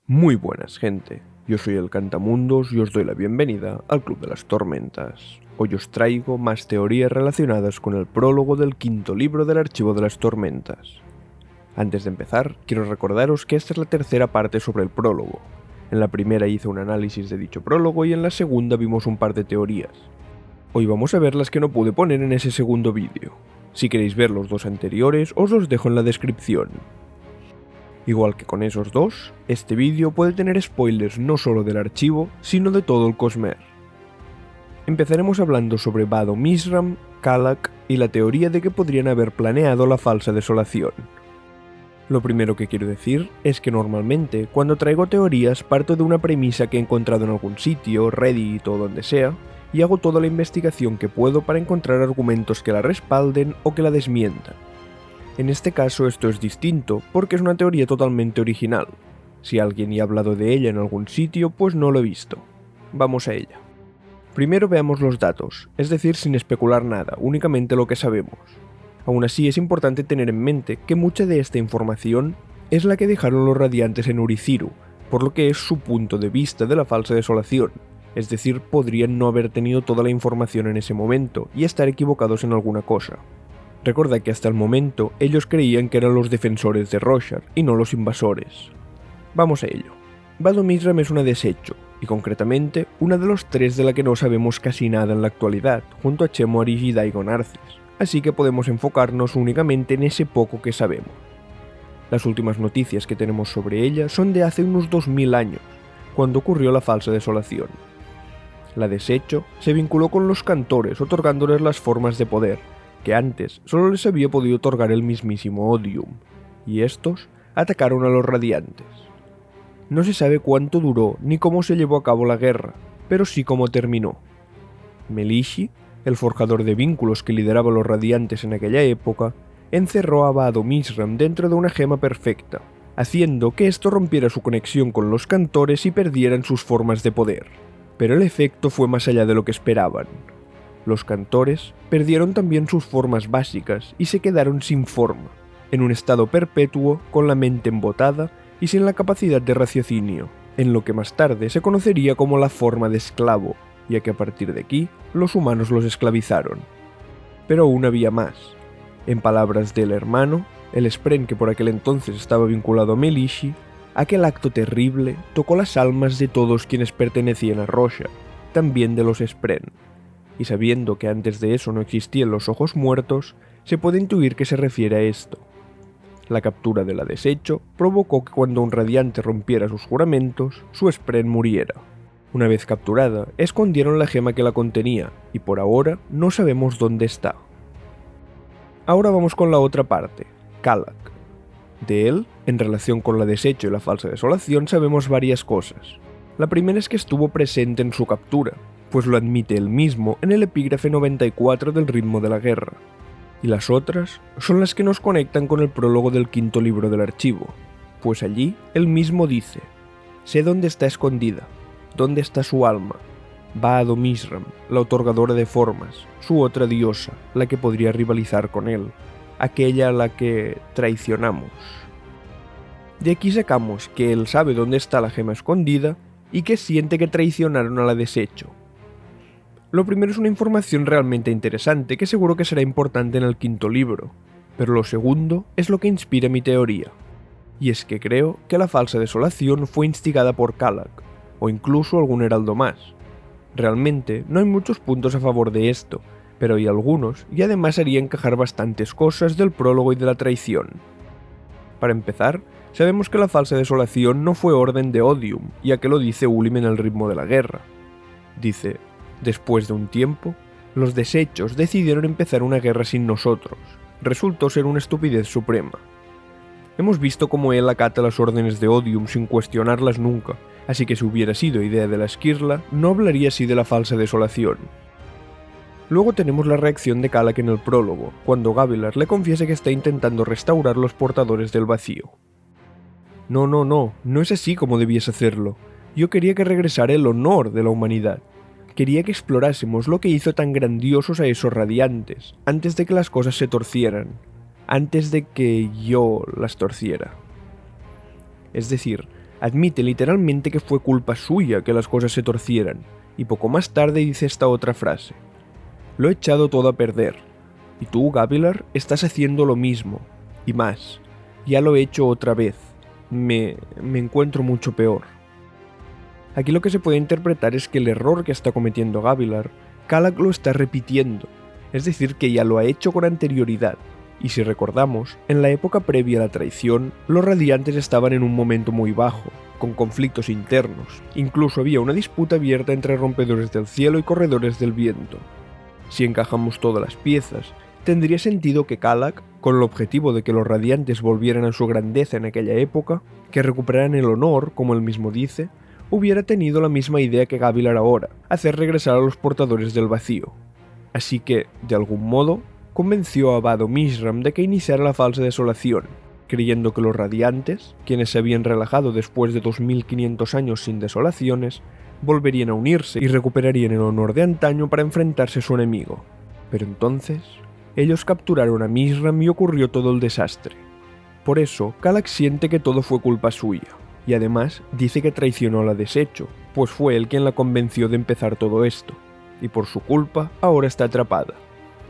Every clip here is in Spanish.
Muy buenas, gente. Yo soy el Cantamundos y os doy la bienvenida al Club de las Tormentas. Hoy os traigo más teorías relacionadas con el prólogo del quinto libro del Archivo de las Tormentas. Antes de empezar, quiero recordaros que esta es la tercera parte sobre el prólogo. En la primera hice un análisis de dicho prólogo y en la segunda vimos un par de teorías. Hoy vamos a ver las que no pude poner en ese segundo vídeo. Si queréis ver los dos anteriores, os los dejo en la descripción. Igual que con esos dos, este vídeo puede tener spoilers no solo del archivo, sino de todo el Cosmere. Empezaremos hablando sobre Vado Mizram, Kallak y la teoría de que podrían haber planeado la falsa desolación. Lo primero que quiero decir es que normalmente cuando traigo teorías parto de una premisa que he encontrado en algún sitio, Reddit o donde sea, y hago toda la investigación que puedo para encontrar argumentos que la respalden o que la desmientan. En este caso esto es distinto porque es una teoría totalmente original. Si alguien ya ha hablado de ella en algún sitio, pues no lo he visto. Vamos a ella. Primero veamos los datos, es decir, sin especular nada, únicamente lo que sabemos. Aún así es importante tener en mente que mucha de esta información es la que dejaron los radiantes en Urithiru, por lo que es su punto de vista de la falsa desolación, es decir, podrían no haber tenido toda la información en ese momento y estar equivocados en alguna cosa. Recuerda que hasta el momento ellos creían que eran los defensores de Roshar y no los invasores. Vamos a ello. Vado Mizram es una desecho, y concretamente una de los tres de la que no sabemos casi nada en la actualidad, junto a Chemoarish y Daigon Arcis, así que podemos enfocarnos únicamente en ese poco que sabemos. Las últimas noticias que tenemos sobre ella son de hace unos 2000 años, cuando ocurrió la falsa desolación. La desecho se vinculó con los cantores otorgándoles las formas de poder, que antes solo les había podido otorgar el mismísimo Odium, y estos atacaron a los radiantes. No se sabe cuánto duró ni cómo se llevó a cabo la guerra, pero sí cómo terminó. Melishi, el forjador de vínculos que lideraba los radiantes en aquella época, encerró a Vado Mizram dentro de una gema perfecta, haciendo que esto rompiera su conexión con los cantores y perdieran sus formas de poder. Pero el efecto fue más allá de lo que esperaban. Los cantores perdieron también sus formas básicas y se quedaron sin forma, en un estado perpetuo, con la mente embotada y sin la capacidad de raciocinio, en lo que más tarde se conocería como la forma de esclavo, ya que a partir de aquí los humanos los esclavizaron. Pero aún había más. En palabras del hermano, el Spren que por aquel entonces estaba vinculado a Melishi, aquel acto terrible tocó las almas de todos quienes pertenecían a Roshar, también de los Spren. Y sabiendo que antes de eso no existían los ojos muertos, se puede intuir que se refiere a esto. La captura de la desecho provocó que cuando un radiante rompiera sus juramentos, su Spren muriera. Una vez capturada, escondieron la gema que la contenía, y por ahora no sabemos dónde está. Ahora vamos con la otra parte, Kallak. De él, en relación con la desecho y la falsa desolación, sabemos varias cosas. La primera es que estuvo presente en su captura, pues lo admite él mismo en el epígrafe 94 del Ritmo de la Guerra. Y las otras son las que nos conectan con el prólogo del quinto libro del archivo, pues allí él mismo dice: sé dónde está escondida, dónde está su alma, Vado Mizram, la otorgadora de formas, su otra diosa, la que podría rivalizar con él, aquella a la que traicionamos. De aquí sacamos que él sabe dónde está la gema escondida y que siente que traicionaron a la desecho. Lo primero es una información realmente interesante que seguro que será importante en el quinto libro, pero lo segundo es lo que inspira mi teoría. Y es que creo que la falsa desolación fue instigada por Kallak, o incluso algún heraldo más. Realmente no hay muchos puntos a favor de esto, pero hay algunos y además haría encajar bastantes cosas del prólogo y de la traición. Para empezar, sabemos que la falsa desolación no fue orden de Odium, ya que lo dice Ulim en el Ritmo de la Guerra. Dice: después de un tiempo, los desechos decidieron empezar una guerra sin nosotros. Resultó ser una estupidez suprema. Hemos visto cómo él acata las órdenes de Odium sin cuestionarlas nunca, así que si hubiera sido idea de la Skirla, no hablaría así de la falsa desolación. Luego tenemos la reacción de Kallak en el prólogo, cuando Gavilar le confiesa que está intentando restaurar los portadores del vacío. No es así como debías hacerlo. Yo quería que regresara el honor de la humanidad. Quería que explorásemos lo que hizo tan grandiosos a esos radiantes, antes de que las cosas se torcieran, antes de que yo las torciera. Es decir, Admite literalmente que fue culpa suya que las cosas se torcieran, y poco más tarde dice esta otra frase: «Lo he echado todo a perder, y tú, Gavilar, estás haciendo lo mismo, y más, ya lo he hecho otra vez, me encuentro mucho peor». Aquí lo que se puede interpretar es que el error que está cometiendo Gavilar, Kalak lo está repitiendo, es decir, que ya lo ha hecho con anterioridad. Y si recordamos, en la época previa a la traición, los Radiantes estaban en un momento muy bajo, con conflictos internos, incluso había una disputa abierta entre Rompedores del Cielo y Corredores del Viento. Si encajamos todas las piezas, tendría sentido que Kalak, con el objetivo de que los Radiantes volvieran a su grandeza en aquella época, que recuperaran el honor, como él mismo dice, hubiera tenido la misma idea que Gavilar ahora, hacer regresar a los Portadores del Vacío. Así que, de algún modo, convenció a Vado Mishram de que iniciara la falsa desolación, creyendo que los Radiantes, quienes se habían relajado después de 2500 años sin desolaciones, volverían a unirse y recuperarían el honor de antaño para enfrentarse a su enemigo. Pero entonces, ellos capturaron a Mishram y ocurrió todo el desastre. Por eso, Kalak siente que todo fue culpa suya, y además dice que traicionó a la Desecho, pues fue él quien la convenció de empezar todo esto, y por su culpa ahora está atrapada.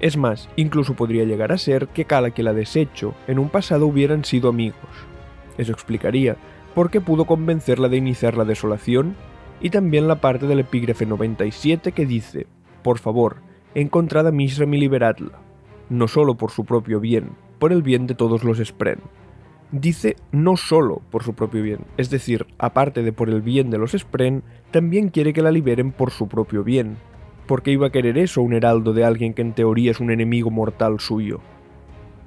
Es más, incluso podría llegar a ser que Kalak y la Desecho en un pasado hubieran sido amigos. Eso explicaría por qué pudo convencerla de iniciar la desolación, y también la parte del epígrafe 97 que dice: «Por favor, encontrad a Mishram y liberadla, no solo por su propio bien, por el bien de todos los Spren». Dice no solo por su propio bien, es decir, aparte de por el bien de los Spren, también quiere que la liberen por su propio bien. ¿Por qué iba a querer eso un heraldo de alguien que en teoría es un enemigo mortal suyo?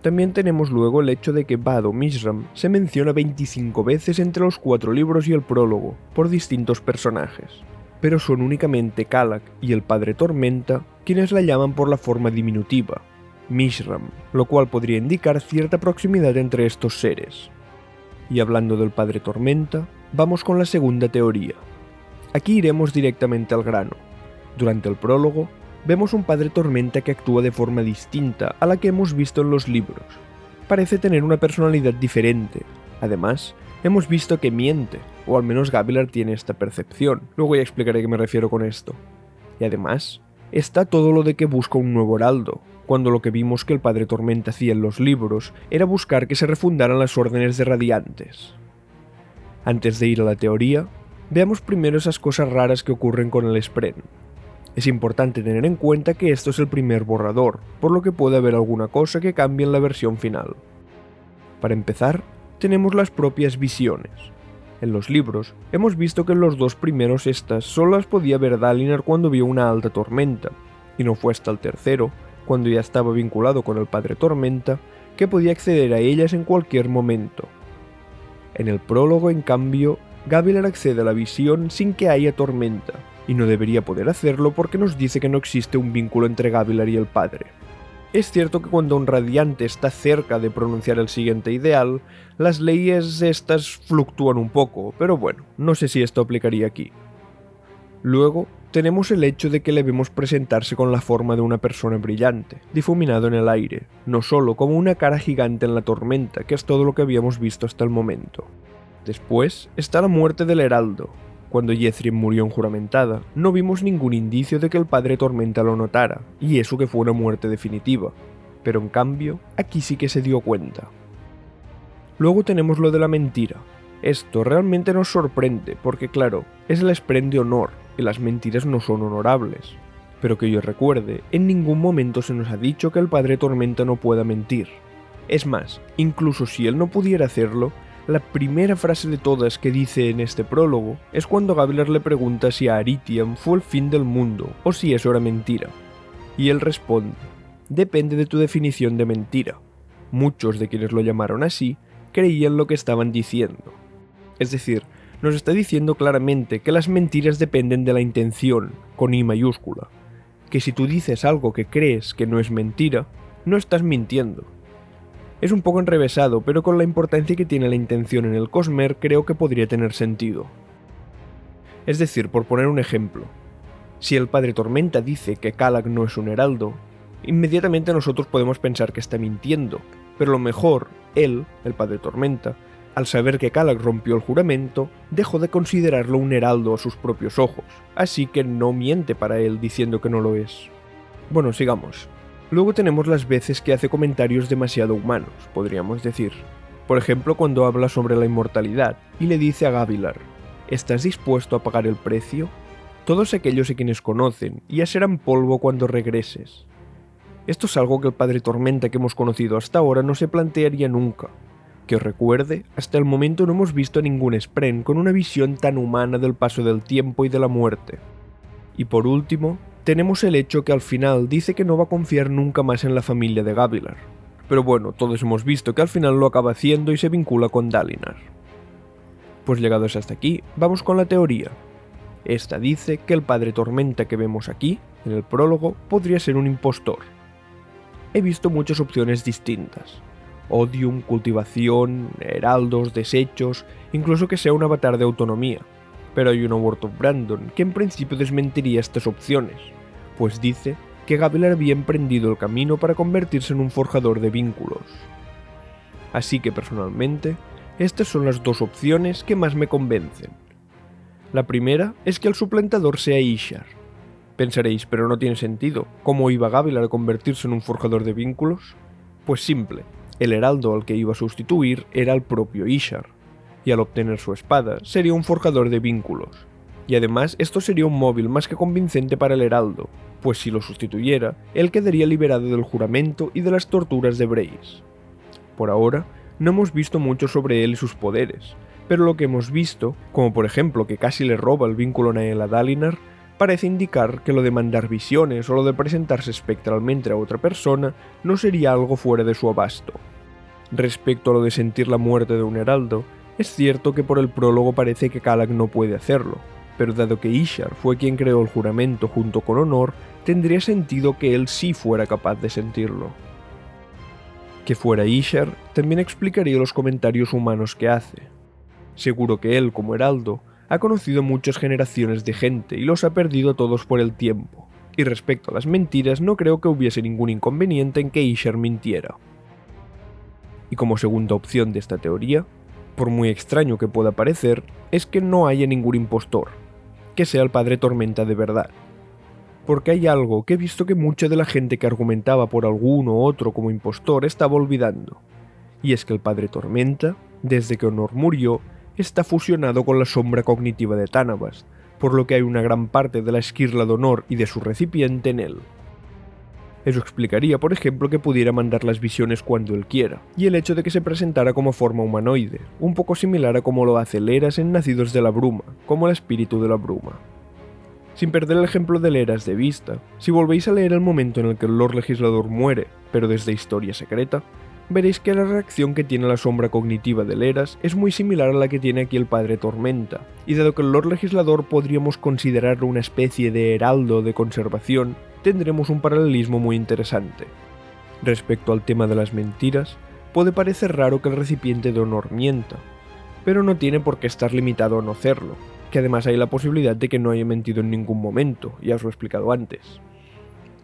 También tenemos luego el hecho de que Vado Mishram se menciona 25 veces entre los 4 libros y el prólogo, por distintos personajes, pero son únicamente Kalak y el Padre Tormenta quienes la llaman por la forma diminutiva, Mishram, lo cual podría indicar cierta proximidad entre estos seres. Y hablando del Padre Tormenta, vamos con la segunda teoría. Aquí iremos directamente al grano. Durante el prólogo, vemos un Padre Tormenta que actúa de forma distinta a la que hemos visto en los libros. Parece tener una personalidad diferente. Además, hemos visto que miente, o al menos Gavilar tiene esta percepción. Luego ya explicaré a qué me refiero con esto. Y además, está todo lo de que busca un nuevo heraldo, cuando lo que vimos que el Padre Tormenta hacía en los libros era buscar que se refundaran las órdenes de Radiantes. Antes de ir a la teoría, veamos primero esas cosas raras que ocurren con el Spren. Es importante tener en cuenta que esto es el primer borrador, por lo que puede haber alguna cosa que cambie en la versión final. Para empezar, tenemos las propias visiones. En los libros, hemos visto que en los 2 primeros estas solo las podía ver Dalinar cuando vio una alta tormenta, y no fue hasta el tercero, cuando ya estaba vinculado con el Padre Tormenta, que podía acceder a ellas en cualquier momento. En el prólogo, en cambio, Gavilar accede a la visión sin que haya tormenta, y no debería poder hacerlo porque nos dice que no existe un vínculo entre Gavilar y el Padre. Es cierto que cuando un Radiante está cerca de pronunciar el siguiente ideal, las leyes estas fluctúan un poco, pero bueno, no sé si esto aplicaría aquí. Luego, tenemos el hecho de que le vemos presentarse con la forma de una persona brillante, difuminado en el aire, no solo como una cara gigante en la tormenta, que es todo lo que habíamos visto hasta el momento. Después está la muerte del Heraldo. Cuando Ythrien murió enjuramentada, no vimos ningún indicio de que el Padre Tormenta lo notara, y eso que fue una muerte definitiva, pero en cambio, aquí sí que se dio cuenta. Luego tenemos lo de la mentira. Esto realmente nos sorprende, porque claro, es el Spren de honor, y las mentiras no son honorables. Pero que yo recuerde, en ningún momento se nos ha dicho que el Padre Tormenta no pueda mentir. Es más, incluso si él no pudiera hacerlo, la primera frase de todas que dice en este prólogo es cuando Gavilar le pregunta si a Aritiam fue el fin del mundo o si eso era mentira. Y él responde: depende de tu definición de mentira. Muchos de quienes lo llamaron así creían lo que estaban diciendo. Es decir, nos está diciendo claramente que las mentiras dependen de la intención, con I mayúscula. Que si tú dices algo que crees que no es mentira, no estás mintiendo. Es un poco enrevesado, pero con la importancia que tiene la intención en el Cosmere creo que podría tener sentido. Es decir, por poner un ejemplo, si el Padre Tormenta dice que Kalak no es un heraldo, inmediatamente nosotros podemos pensar que está mintiendo, pero a lo mejor él, el Padre Tormenta, Al saber que Kallac rompió el juramento, dejó de considerarlo un heraldo a sus propios ojos, así que no miente para él diciendo que no lo es. Bueno, sigamos. Luego tenemos las veces que hace comentarios demasiado humanos, podríamos decir. Por ejemplo, cuando habla sobre la inmortalidad y le dice a Gavilar: ¿estás dispuesto a pagar el precio? Todos aquellos a quienes conocen ya serán polvo cuando regreses. Esto es algo que el Padre Tormenta que hemos conocido hasta ahora no se plantearía nunca. Que os recuerde, hasta el momento no hemos visto a ningún Spren con una visión tan humana del paso del tiempo y de la muerte. Y por último, tenemos el hecho que al final dice que no va a confiar nunca más en la familia de Gavilar. Pero bueno, todos hemos visto que al final lo acaba haciendo y se vincula con Dalinar. Pues llegados hasta aquí, vamos con la teoría. Esta dice que el Padre Tormenta que vemos aquí, en el prólogo, podría ser un impostor. He visto muchas opciones distintas. Odium, cultivación, heraldos, desechos, incluso que sea un avatar de autonomía. Pero hay una Word of Brandon que en principio desmentiría estas opciones, pues dice que Gavilar había emprendido el camino para convertirse en un forjador de vínculos. Así que personalmente, estas son las dos opciones que más me convencen. La primera es que el suplantador sea Ishar. Pensaréis, pero no tiene sentido, ¿cómo iba Gavilar a convertirse en un forjador de vínculos? Pues simple. El heraldo al que iba a sustituir era el propio Ishar, y al obtener su espada sería un forjador de vínculos. Y además esto sería un móvil más que convincente para el heraldo, pues si lo sustituyera, él quedaría liberado del juramento y de las torturas de Brace. Por ahora, no hemos visto mucho sobre él y sus poderes, pero lo que hemos visto, como por ejemplo que casi le roba el vínculo Nael a Dalinar, parece indicar que lo de mandar visiones o lo de presentarse espectralmente a otra persona no sería algo fuera de su abasto. Respecto a lo de sentir la muerte de un heraldo, es cierto que por el prólogo parece que Kallac no puede hacerlo, pero dado que Ishar fue quien creó el juramento junto con Honor, tendría sentido que él sí fuera capaz de sentirlo. Que fuera Ishar también explicaría los comentarios humanos que hace. Seguro que él, como heraldo, ha conocido muchas generaciones de gente y los ha perdido todos por el tiempo, y respecto a las mentiras no creo que hubiese ningún inconveniente en que Ishar mintiera. Y como segunda opción de esta teoría, por muy extraño que pueda parecer, es que no haya ningún impostor, que sea el Padre Tormenta de verdad. Porque hay algo que he visto que mucha de la gente que argumentaba por alguno u otro como impostor estaba olvidando, y es que el Padre Tormenta, desde que Honor murió, está fusionado con la sombra cognitiva de Tanavast, por lo que hay una gran parte de la esquirla de Honor y de su recipiente en él. Eso explicaría, por ejemplo, que pudiera mandar las visiones cuando él quiera, y el hecho de que se presentara como forma humanoide, un poco similar a como lo hace Leras en Nacidos de la Bruma, como el espíritu de la bruma. Sin perder el ejemplo de Leras de vista, si volvéis a leer el momento en el que el Lord Legislador muere, pero desde Historia Secreta, veréis que la reacción que tiene la sombra cognitiva de Leras es muy similar a la que tiene aquí el Padre Tormenta, y dado que el Lord Legislador podríamos considerarlo una especie de heraldo de conservación, tendremos un paralelismo muy interesante. Respecto al tema de las mentiras, puede parecer raro que el recipiente de Honor mienta, pero no tiene por qué estar limitado a no hacerlo, que además hay la posibilidad de que no haya mentido en ningún momento, ya os lo he explicado antes.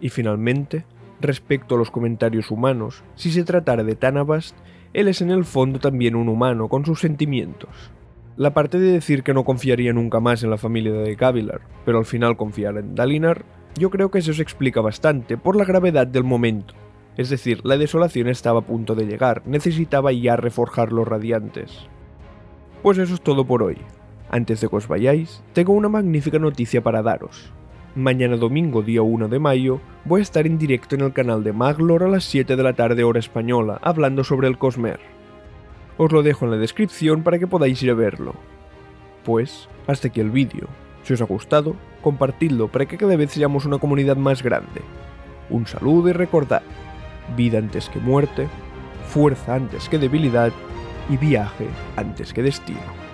Y finalmente, respecto a los comentarios humanos, si se tratara de Tanavast, él es en el fondo también un humano con sus sentimientos. La parte de decir que no confiaría nunca más en la familia de Gavilar, pero al final confiara en Dalinar, yo creo que eso se explica bastante por la gravedad del momento. Es decir, la desolación estaba a punto de llegar, necesitaba ya reforjar los radiantes. Pues eso es todo por hoy. Antes de que os vayáis, tengo una magnífica noticia para daros. Mañana domingo, día 1 de mayo, voy a estar en directo en el canal de Maglor a las 7 de la tarde hora española, hablando sobre el Cosmer. Os lo dejo en la descripción para que podáis ir a verlo. Pues, hasta aquí el vídeo. Si os ha gustado, compartidlo para que cada vez seamos una comunidad más grande. Un saludo y recordad, vida antes que muerte, fuerza antes que debilidad y viaje antes que destino.